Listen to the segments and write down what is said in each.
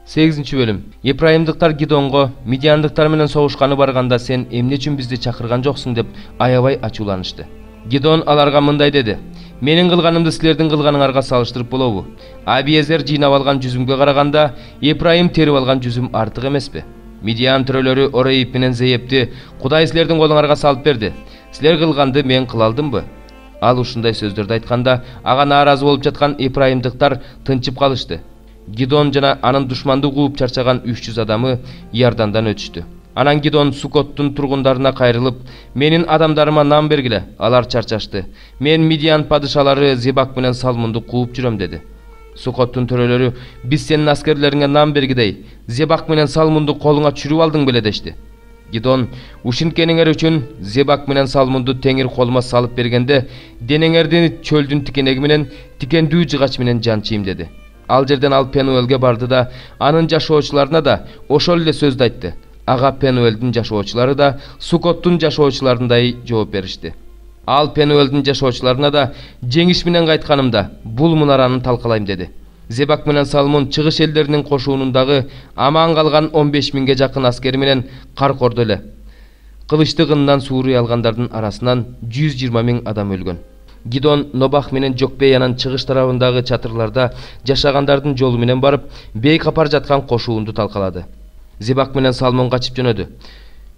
8-бөлүм. Епрайымдыктар Гидонго Мидиандыктар менен согушканы барганда сен эмне үчүн бизди чакырган жоксуң деп аябай ачууланышты. Гидон аларга мындай деди: Менин кылганымды силердин кылганыңарга салыштырып болобу? Абиезер жыйнап алган жүзүмгө караганда Епрайым терип алган жүзүм артык эмеспи? Мидиан төрөлөрү Орейип менен Зеепти Кудай силердин колуңарга салып берди. Силер кылганды мен кыла алдымбы? Ал ушундай сөздөрдү айтканда, ага нааразы болуп жаткан Епрайымдыктар тынчып калышты. Гидон жана анын душманды кууп чарчаган 300 адамы Иордандан өтүштү. Анан Гидон Сукоттун тургундарына кайрылып, менин адамдарыма нан бергиле, алар чарчашты. Мен Мидиан падышалары Зебак менен Салмунду кууп жүрөм деди. Сукоттун төрөлөрү: Биз сенин аскерлериңе нан бергидей, Зебак менен Салмунду колуңа чүрүп алдың беле дешти. Гидон: Ушинткениңер үчүн Зебак менен Салмунду теңир колума салып бергенде, денеңерди чөлдүн тикенеги менен, тикендүү жыгач менен жанчыйм деди. Ал жерден ал Пенуэлге барды да, анын жашоочуларына да ошол эле сөздү айтты. Ага Пенуэлдин жашоочулары да Сукоттун жашоочуларындай жооп беришти. Ал Пенуэлдин жашоочуларына да жеңиш менен кайтканымда бул мунараны талкалайм деди. Зебак менен Салмун чыгыш элдеринин кошуундагы аман калган 15 миңге жакын аскери менен каркорду эле. Кылычты кынынан сууруй алгандардын арасынан 120 миң адам өлгөн. Гидон Нобах менен Жокбеянын чыгыш тарабындагы чатырларда жашагандардын жолу менен барып, бейкапар жаткан кошуунду талкалады. Зебак менен Салмун качып жөнөдү.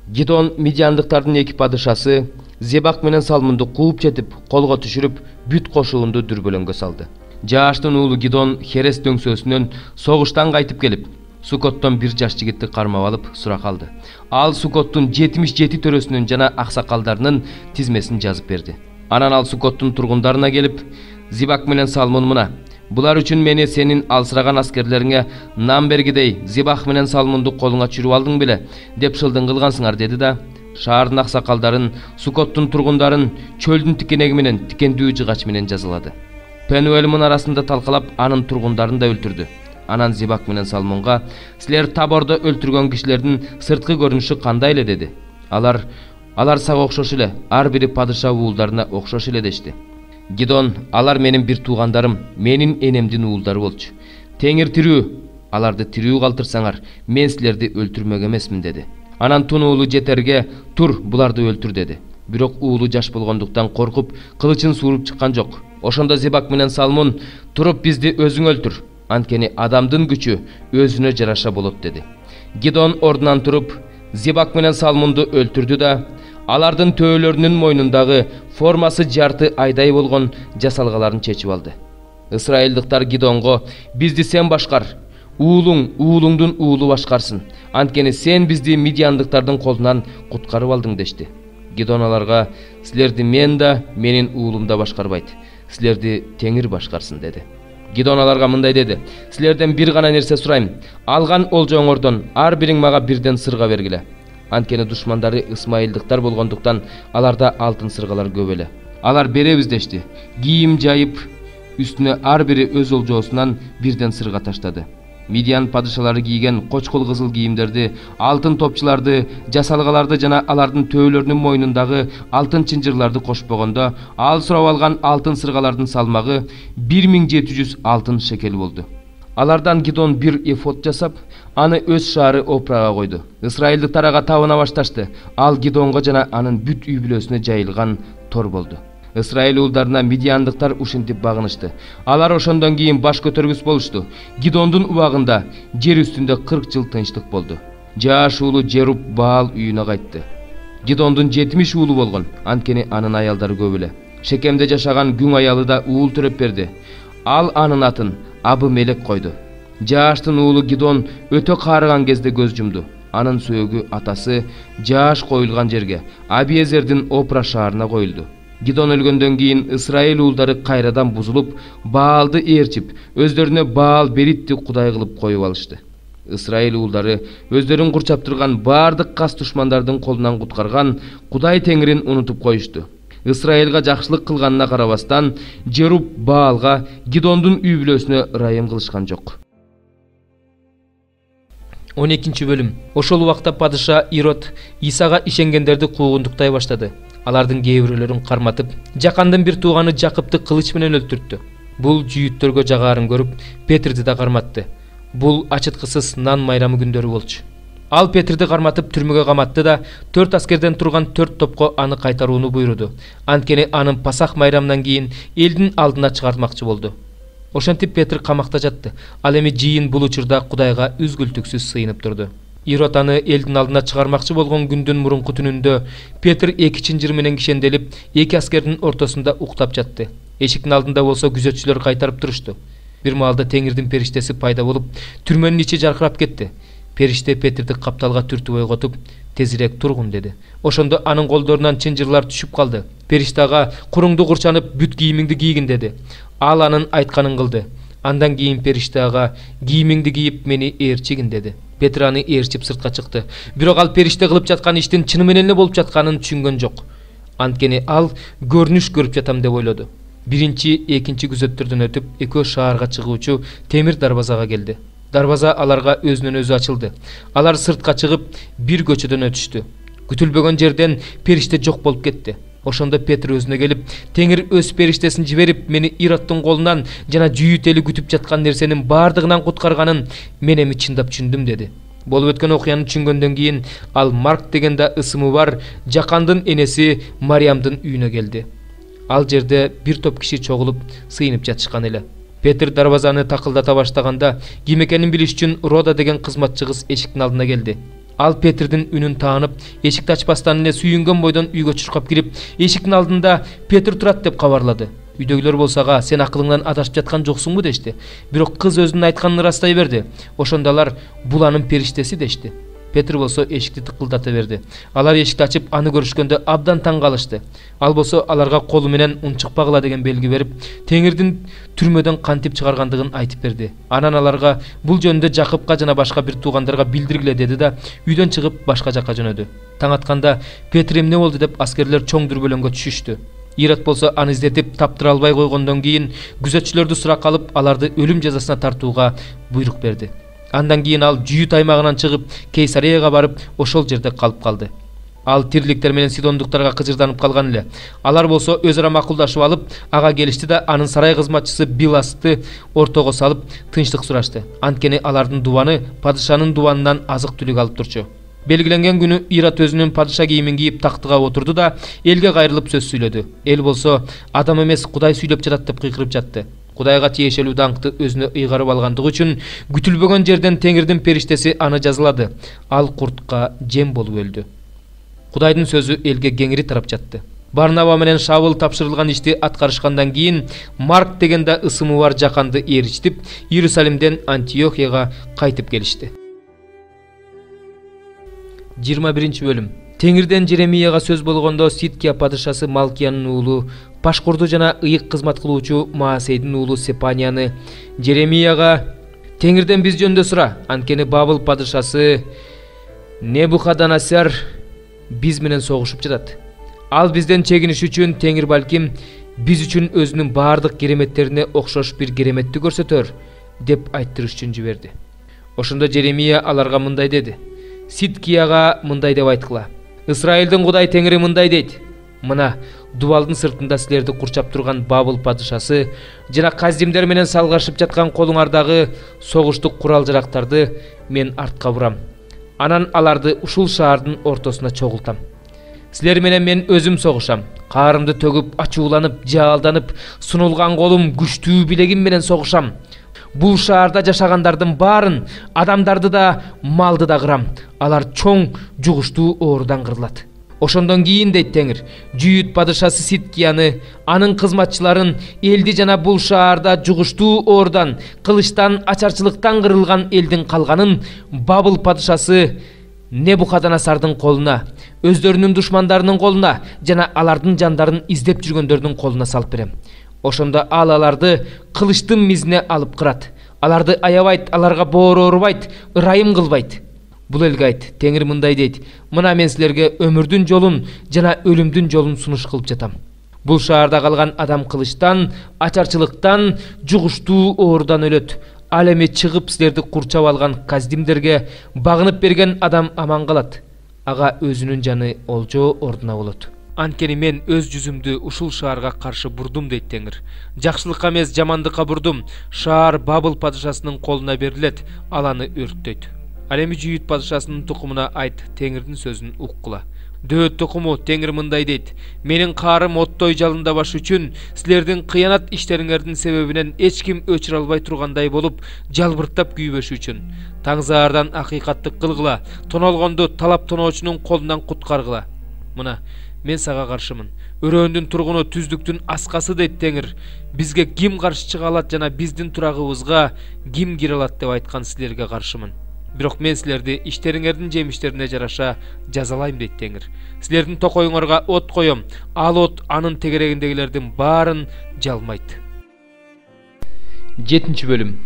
Гидон Мидиандыктардын эки падышасы Зебак менен Салмунду кууп жетип, колго түшүрүп, бүт кошуунду дүрбөлөңгө салды. Жааштын уулу Гидон Херес дөңсөөсүнөн согуштан кайтып келип, Сукоттон бир жаш жигитти кармап алып сурак алды. Ал Сукоттун 77 төрөсүнүн жана аксакалдарынын тизмесин жазып берди. Анан ал Сукоттун тургундарына келип, Зебак менен Салмун мына: Булар үчүн мени сенин алсыраган аскерлериңе нан бергидей, Зебак менен Салмунду колуңа чүрүп алдың беле деп шылдың кылгансыңар деди да, шаардын аксакалдарын, Сукоттун тургундарын чөлдүн тикенеги менен, тикендүү жыгач менен жазалады. Пенуэл мунарасында талкалап, анын тургундарын да өлтүрдү. Анан Зебак менен Салмунга: Силер Табордо өлтүргөн кишилердин сырткы көрүнүшү кандай эле деди. Алар сага окшош эле, ар бири падыша уулдарына окшош эле дешти. Гидон: Алар менин бир туугандарым, менин энемдин уулдары болчу. Теңир тирүү, аларды тирүү калтырсаңар, мен силерди өлтүрмөк эмесмин деди. Анан Тун уулу Жетерге: Тур, буларды өлтүр деди. Бирок уулу жаш болгондуктан коркуп, кылычын сууруп чыккан жок. Ошондо Зебак менен Салмун: Туруп бизди өзүң өлтүр. Анткени адамдын күчү өзүнө жараша болот деди. Гидон ордунан туруп, Зебак менен Салмунду өлтүрдү да, алардын төөлөрүнүн мойнундагы формасы жарты айдай болгон жасалгаларын чечип алды. Ысрайылдыктар Гидонго: Бизди сен башкар, уулуңдун уулу башкарсын. Анткени сен бизди Мидиандыктардын колунан куткарып алдың дешти. Гидон аларга: Силерди мен да, менин уулум да башкарбайт. Силерди теңир башкарсын деди. Гидон аларга мындай деди: Силерден бир гана нерсе сурайм. Алган олжоңордон ар бириң мага бирден сырга бергиле. Анткени душмандары Исмаилдыктар болгондуктан аларда алтын сыргалар көп эле. Алар беребиз дешти. Кийим жайып, үстүнө ар бири өз олжоосунан бирден сырга таштады. Мидиан падышалары кийген кочкул кызыл кийимдерди, алтын топчуларды, жасалгаларды жана алардын төөлөрүнүн мойнундагы алтын чынжырларды кошпогондо, ал сурап алган алтын сыргалардын салмагы 1700 алтын шекел болду. Алардан Гидон бир эфод жасап, аны өз шаары Опрага койду. Исрайылдыктар ага табына башташты. Ал Гидонго жана анын бүт үй бүлөсүнө жайылган тор болду. Исрайыл уулдарына Мидиандыктар ушинтип багынышты. Алар ошондон кийин баш көтөргүс болушту. Гидондун убагында жер үстүндө 40 жыл тынчтык болду. Жааш уулу Жеруб Баал үйүнө кайтты. Гидондун 70 уулу болгон, анткени анын аялдары көп эле. Шекемде жашаган күң аялы да уул төрөп берди. Ал анын атын Абы-Мелек койду. Жааштын уулу Гидон өтө каарыган кезде көз жумду. Анын сөөгү атасы Жааш коюлган жерге, Абиезердин Опра шаарына коюлду. Гидон өлгөндөн кийин Исрайыл уулдары кайрадан бузулуп, Баалды ээрчип, өздөрүнө Баал Беритти кудай кылып коюп алышты. Исрайыл уулдары өздөрүн курчап турган бардык кас душмандардын колунан куткарган Кудай Теңирин унутуп коюшту. Исрайылга жакшылык кылганына карабастан, Жеруб Баалга, Гидондун үй бүлөсүнө ырайым кылышкан жок. 12-бөлүм. Ошол убакта падыша Ирод Исага ишенгендерди куугундуктай баштады. Алардын кээ бирөөлөрүн карматып, Жакандын бир тууганы Жакыпты кылыч менен өлтүрттү. Бул жүйүттөргө жагаарын көрүп, Петрди да карматты. Бул ачыткысыз нан майрамы күндөрү болчу. Ал Петрди карматып түрмөгө каматты да 4 аскерден турган 4 топко аны кайтарууну буйруду. Анткени анын Пасах майрамынан кийин элдин алдына чыгартмакчы болду. Ошентип Петр камакта жатты. Ал эми жыйын бул учурда Кудайга үзгүлтүксүз сыйынып турду. Ирод аны элдин алдына чыгармакчы болгон күндүн мурунку түнүндө Петр 2 чынжыр менен кишенделип, 2 аскердин ортосунда уктап жатты. Эшиктин алдында болсо күзөтчүлөр кайтарып турушту. Бир маалда Теңирдин периштеси пайда болуп, түрмөнүн ичи жаркырап кетти. Периште Петрди капталга түртүп ойготуп, тезирээк тургун деди. Ошондо анын колдорунан чынжырлар түшүп калды. Периште ага куруңду курчанып, бүт кийимиңди кийгин деди. Ал анын айтканын кылды. Андан кийин периште ага кийимиңди кийип мени ээрчигин деди. Петр аны ээрчип сыртка чыкты. Бирок ал периште кылып жаткан иштин чыны менен эле болуп жатканын түшүнгөн жок. Анткени ал көрүнүш көрүп жатам деп ойлоду. Биринчи, экинчи күзөттөрдөн өтүп, экөө шаарга чыгуучу темир дарбазага келди. Дарбаза аларга өзүнөн өзү ачылды. Алар сыртка чыгып, бир көчөдөн өтүштү. Күтүлбөгөн жерден периште жок болуп кетти. Ошондо Петр өзүнө келип, Теңир өз периштесин жиберип, мени Ироддун колунан жана жүйүт эли күтүп жаткан нерсенин бардыгынан куткарганын мен эми чындап түшүндүм деди. Болуп өткөн окуяны түшүнгөндөн кийин ал Марк деген да ысымы бар Жакандын энеси Мариямдын үйүнө келди. Ал жерде бир топ киши чогулуп сыйынып жатышкан эле. Петр дарбазаны такылдата баштаганда ким экенин билиш үчүн Рода деген кызматчы кыз эшиктин алдына келди. Ал Петрдин үнүн таанып, эшикти ачпастан эле сүйүнгөн бойдон үйгө чуркап кирип, эшиктин алдында Петр турат деп кабарлады. Үйдөгүлөр болсо ага сен акылыңдан адашып жаткан жоксуңбу дешти. Бирок кыз өзүнүн айтканын ырастай берди. Ошондо алар бул анын периштеси дешти. Петр болсо эшикти тыкылдата берди. Алар эшикти ачып аны көрүшкөндө абдан таң калышты. Ал болсо аларга колу менен унчукпагыла деген белги берип, Теңирдин түрмөдөн кантип чыгаргандыгын айтып берди. Анан аларга бул жөнүндө Жакыпка жана башка бир туугандарга билдиргиле деди да үйдөн чыгып башка жакка жөнөдү. Таң атканда Петр эмне болду деп аскерлер чоң дүрбөлөңгө түшүштү. Ирод болсо аны издетип таптыра албай койгондон кийин күзөтчүлөрдү суракка алып, аларды өлүм жазасына тартууга буйрук берди. Андан кийин ал жүйүт аймагынан чыгып, Кейсарияга барып, ошол жерде калып калды. Ал тирликтер менен сидондуктарга кыжырданып калган эле. Алар болсо өз ара макулдашып алып, ага келишти да анын сарай кызматчысы Биласты ортого салып, тынчтык сурашты. Анткени алардын дубаны падышанын дубанынан азык-түлүк алып турчу. Белгиленген күнү Ирод өзүнүн падыша кийимин кийип тактыга отурду да элге кайрылып сөз сүйлөдү. Эл болсо адам эмес Кудай сүйлөп жатат деп кыйкырып жатты. Кудайга тиешелүү даңкты өзүнө ыйгарып алгандыгы үчүн күтүлбөгөн жерден Теңирдин периштеси аны жазалады. Ал куртка жем болуп өлдү. Кудайдын сөзү элге кеңири тарап жатты. Барнаба менен Шавыл тапшырылган ишти аткарышкандан кийин Марк деген да ысымы бар Жаканды ээрчитип, Иерусалимден Антиохияга кайтып келишти. 21 бөлүм. Теңирден Жеремияга сөз болгондо Сидкия падышасы Малкиянын уулу, Пашкурду жана ыйык кызмат кылуучу Маасейдин уулу Сепанияны Жеремияга Теңирден биз жөнүндө сура, анткени Бабыл падышасы Небухаднецар биз менен согушуп жатат. Ал бизден чегиниш үчүн Теңир балким биз үчүн өзүнүн бардык кереметтерине окшош бир кереметти көрсөтөр деп айттырыш үчүн жиберди. Ошондо Жеремия аларга мындай деди: Сидкияга мындай деп айткыла: Исраилдин Кудай Теңири мындай дейт: Мына дубалдын сыртында силерди курчап турган Бабыл падышасы жана каздимдер менен салгашып жаткан колуңардагы согуштук курал-жарактарды мен артка бурам. Анан аларды ушул шаардын ортосуна чогултам. Силер менен мен өзүм согушам. Каарымды төгүп, ачууланып, жаалданып, сунулган колум, күчтүү билегим менен согушам. Бул шаарда жашагандардын баарын, адамдарды да, малды да кырам. Алар чоң жугуштуу оорудан кырылат. Ошондон кийин дейт Теңир, жүйүт падышасы Сидкияны, анын кызматчыларын, элди жана бул шаарда жугуштуу оорудан, кылычтан, ачарчылыктан кырылган элдин калганын Бабыл падышасы Небухаднецардын колуна, өздөрүнүн душмандарынын колуна жана алардын жандарын издеп жүргөндөрдүн колуна салып берем. Ошондо ал аларды кылычтын мизине алып кырат. Аларды аябайт, аларга боор оорубайт, ырайым кылбайт. Бул элге айт, Теңир мындай дейт: Мына мен силерге өмүрдүн жолун жана өлүмдүн жолун сунуш кылып жатам. Бул шаарда калган адам кылычтан, ачарчылыктан, жугуштуу оорудан өлөт. Ал эми чыгып силерди курчап алган каздимдерге багынып берген адам аман калат. Ага өзүнүн жаны олжо ордуна болот. Анткени мен өз жүзүмдү ушул шаарга каршы бурдум дейт Теңир. Жакшылыкка эмес жамандыкка бурдум. Шаар Бабыл падышасынын колуна берилет, ал аны өрттөйт. Ал эми Жүйүт падышасынын тукумуна айт, Теңирдин сөзүн уккула. Дөөт тукуму Теңир мындай дейт: менин каарым оттой жалындабаш үчүн силердин кыянат иштериңердин себебинен эч ким өчүрө албай тургандай болуп, жалбырттап күйбөш үчүн таңзаардан акыйкаттык кылгыла, тонолгонду талап тоноочунун колунан куткаргыла. Мына мен сага каршымын. Өрөөндүн тургуну түздүктүн аскасы дейт Теңир. Бизге ким каршы чыга алат жана биздин турагыбызга ким кире алат деп айткан силерге каршымын. Бирок мен силерди иштериңердин жемиштерине жараша жазалайм дейт Теңир. Силердин токоюңарга от коем, ал от анын тегерегиндегилердин баарын жалмайт. 7 бөлүм.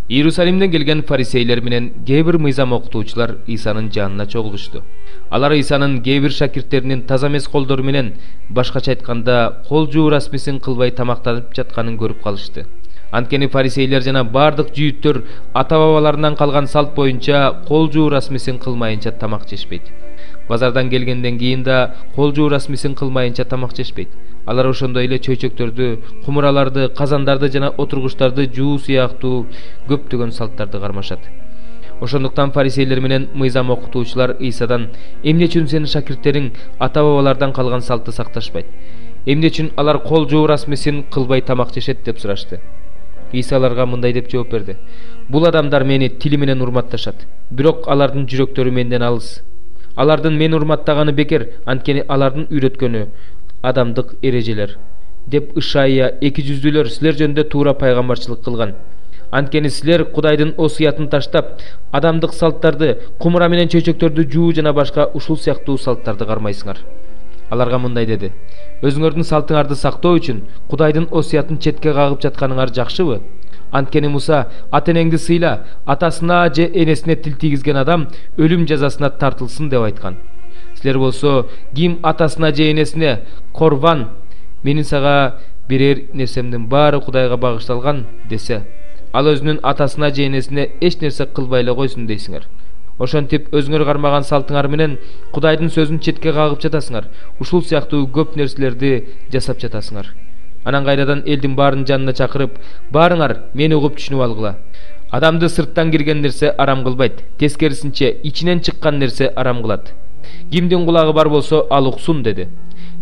Иерусалимден келген фарисейлер менен кээ бир мыйзам окутуучулар Исанын жанына чогулушту. Алар Исанын кээ бир шакирттеринин таза эмес колдору менен, башкача айтканда, кол жуу расмисин кылбай тамактанып жатканын көрүп калышты. Анткени фарисейлер жана бардык жүйүттөр ата-бабаларынан калган салт боюнча кол жуу расмисин кылмайынча тамак жешпейт. Базардан келгенден кийин да кол жуу расмисин кылмайынча тамак жешпейт. Алар ошондой эле чөйчөктөрдү, кумураларды, казандарды жана отургучтарды жуу сыяктуу көптөгөн салттарды кармашат. Ошондуктан фарисейлер менен мыйзам окутуучулар Исадан: эмне үчүн сенин шакирттериң ата-бабалардан калган салтты сакташпайт? Эмне үчүн алар кол жуу расмисин кылбай тамак жешет деп сурашты. Иса аларга мындай деп жооп берди: бул адамдар мени тили менен урматташат, бирок алардын жүрөктөрү менден алыс. Алардын мени урматтаганы бекер, анткени алардын үйрөткөнү адамдык эрежелер. Деп Ишая 200-дүлөр силер жөнүндө туура пайгамбарчылык кылган. Анткени силер Кудайдын осуятын таштап, адамдык салттарды, кумура менен чөйчөктөрдү жуу жана башка ушул сыяктуу салттарды кармайсыңар. Аларга мындай деди: өзүңөрдүн салтыңарды сактоо үчүн Кудайдын осуятын четке кагып жатканыңар жакшыбы? Анткени Муса: ата-энеңди сыйла, атасына же энесине тил тийгизген адам өлүм жазасына тартылсын деп айткан. Силер болсо, ким атасына же энесине корбан, менин сага берер нерсемдин баары Кудайга багышталган десе, ал өзүнүн атасына же энесине эч нерсе кылбай эле койсун дейсиңер. Ошентип өзүңөр кармаган салтыңар менен Кудайдын сөзүн четке кагып жатасыңар. Ушул сыяктуу көп нерселерди жасап жатасыңар. Анан кайрадан элдин баарын жанына чакырып: баарыңар мени угуп түшүнүп алгыла. Адамды сырттан кирген нерсе арам кылбайт, тескерисинче ичинен чыккан нерсе арам кылат. Кимдин кулагы бар болсо ал уксун деди.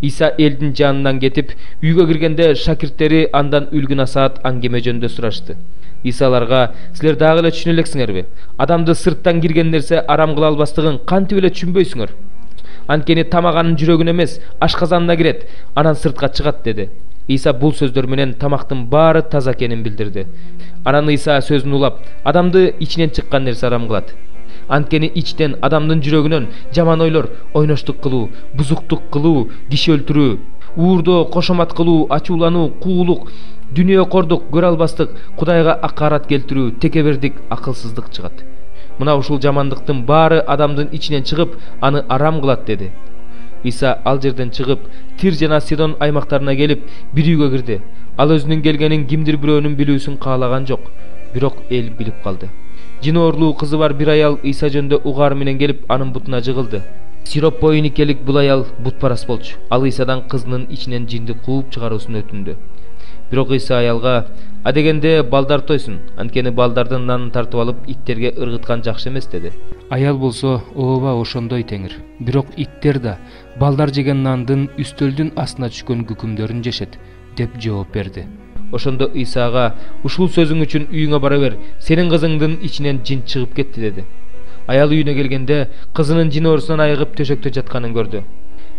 Иса элдин жанынан кетип, үйгө киргенде шакирттери андан үлгү насаат аңгеме жөнүндө сурашты. Иса аларга: силер дагы эле түшүнө элексиңерби? Адамды сырттан кирген нерсе арам кыла албастыгын кантип эле түшүнбөйсүңөр? Анткени тамак анын жүрөгүнө эмес, ашказанына кирет, анан сыртка чыгат деди. Иса бул сөздөр менен тамактын баары таза экенин билдирди. Анан Иса сөзүн улап: адамды ичинен чыккан нерсе арам кылат. Анткени ичтен, адамдын жүрөгүнөн жаман ойлор, ойноштук кылуу, бузуктук кылуу, киши өлтүрүү, уурдоо, кошомат кылуу, ачуулануу, куулук, дүнүйөкордук, көрө албастык, Кудайга акарат келтирүү, текебердик, акылсыздык чыгат. Мына ушул жамандыктын баары адамдын ичинен чыгып, аны арам кылат деди. Иса ал жерден чыгып, Тир жана Сидон аймактарына келип, бир үйгө кирди. Ал өзүнүн келгенин кимдир бирөөнүн билүүсүн каалаган жок, бирок эл билип калды. Жин оорулуу кызы бар бир аял Иса жөнүндө угаар менен келип, анын бутуна жыгылды. Сироп боюникелик бул аял бутпарас болчу. Ал Исадан кызынын ичинен жинди кууп чыгаруусун өтүндү. Бирок Иса аялга: адегенде балдар тойсун, анткени балдардын нанын тартып алып иттерге ыргыткан жакшы эмес деди. Аял болсо: ооба, ошондой Теңир. Бирок иттер да балдар жеген нандын үстөлдүн астына түшкөн күкүмдөрүн жешет, деп жооп берди. Ошондо Исага: ушул сөзүң үчүн үйүңө бара бер, сенин кызыңдын ичинен жин чыгып кетти деди. Аял үйүнө келгенде кызынын жин оорусунан айыгып төшөктө жатканын көрдү.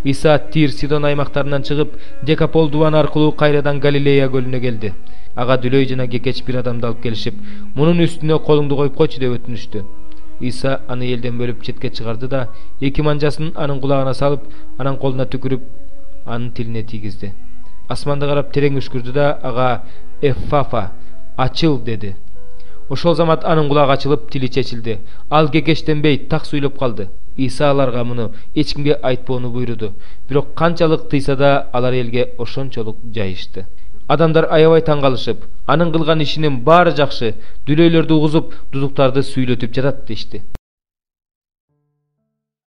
Иса Тир, Сидон аймактарынан чыгып, Декапол дубаны аркылуу кайрадан Галилея көлүнө келди. Ага дүлөй жана кекеч бир адамды алып келишип, мунун үстүнө колуңду коюп койчу деп өтүнүштү. Иса аны элден бөлүп четке чыгарды да, эки манжасын анын кулагына салып, анын колуна түкүрүп, анын тилине тийгизди. Асманды карап терең үшкүрдү да ага: Эффафа, ачыл деди. Ошол замат анын кулагы ачылып, тили чечилди. Ал кекештенбей так сүйлөп калды. Иса аларга муну эч кимге айтпоону буйруду. Бирок канчалык тыйса да алар элге ошончолук жайышты. Адамдар аябай таң калышып, анын кылган ишинин баары жакшы, дүлөйлөрдү угузуп, дудуктарды сүйлөтүп жатат дешти.